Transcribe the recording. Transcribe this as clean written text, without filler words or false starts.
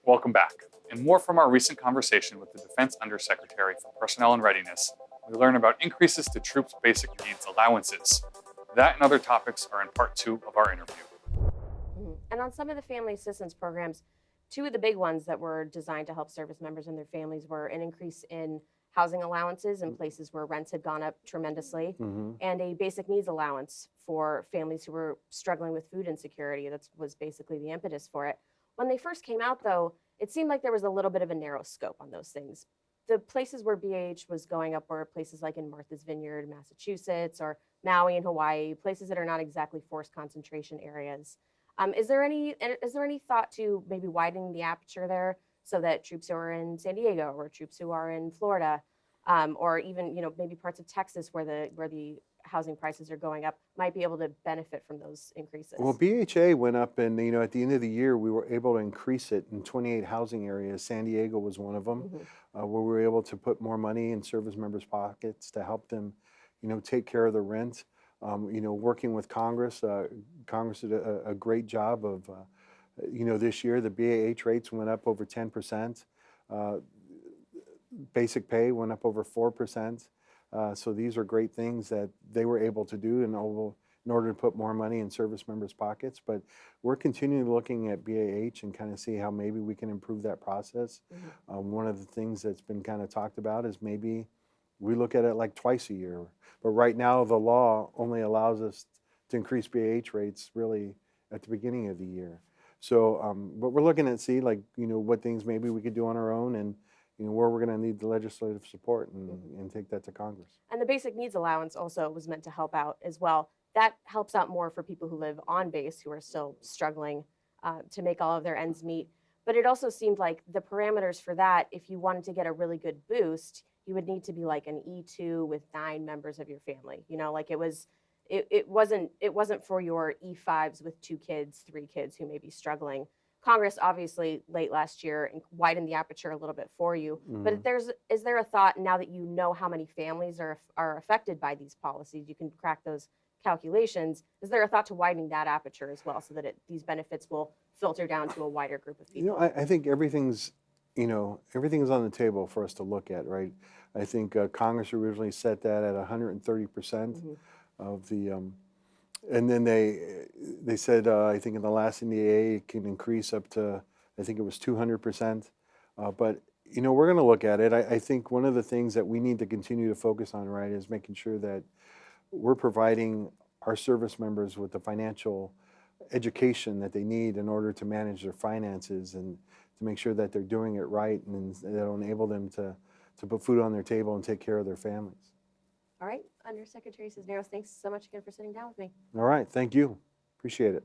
Welcome back. And more from our recent conversation with the Defense Undersecretary for Personnel and Readiness, we learn about increases to troops' basic needs allowances. That and other topics are in part two of our interview. And on some of the family assistance programs, two of the big ones that were designed to help service members and their families were an increase in housing allowances in places where rents had gone up tremendously, Mhm. and a basic needs allowance for families who were struggling with food insecurity. That was basically the impetus for it. When they first came out, though, it seemed like there was a little bit of a narrow scope on those things. The places where BAH was going up were places like in Martha's Vineyard, Massachusetts, or Maui in Hawaii, places that are not exactly forced concentration areas. Is there any thought to maybe widening the aperture there so that troops who are in San Diego or troops who are in Florida, or even maybe parts of Texas where the housing prices are going up might be able to benefit from those Well, increases? BHA went up, and at the end of the year, we were able to increase it in 28 housing areas. San Diego was one of them, Hmm. where we were able to put more money in service members' pockets to help them, take care of the rent. Working with Congress, Congress did a great job of, this year the BAH rates went up over 10%. Uh, Basic pay went up over 4%. So these are great things that they were able to do in order to put more money in service members' pockets. But we're continuing looking at BAH and kind of see how maybe we can improve that process. Hmm. One of the things that's been kind of talked about is maybe we look at it like twice a year. But right now, the law only allows us to increase BAH rates really at the beginning of the year. So, but we're looking at see like what things maybe we could do on our own, and where we're going to need the legislative support, and take that to Congress. And the basic needs allowance also was meant to help out as well. That helps out more for people who live on base who are still struggling to make all of their ends meet. But it also seemed like the parameters for that, if you wanted to get a really good boost, you would need to be like an E2 with 9 members of your family. Like it wasn't for your E5s with 2 kids, 3 kids who may be struggling. Congress obviously late last year and widened the aperture a little bit for you. But Mhm. is there a thought now that you know how many families are affected by these policies? You can crack those calculations. Is there a thought to widening that aperture as well so that these benefits will filter down to a wider group of people? I think everything's on the table for us to look at, right? I think Congress originally set that at 130% Hmm. of the, and then they said I think in the last NDA it can increase up to, I think it was 200%. But we're going to look at it. I think one of the things that we need to continue to focus on, right, is making sure that we're providing our service members with the financial education that they need in order to manage their finances, and to make sure that they're doing it right, and that'll enable them to put food on their table and take care of their families. All right, Undersecretary Cisneros, thanks so much again for sitting down with me. All right, thank you. Appreciate it.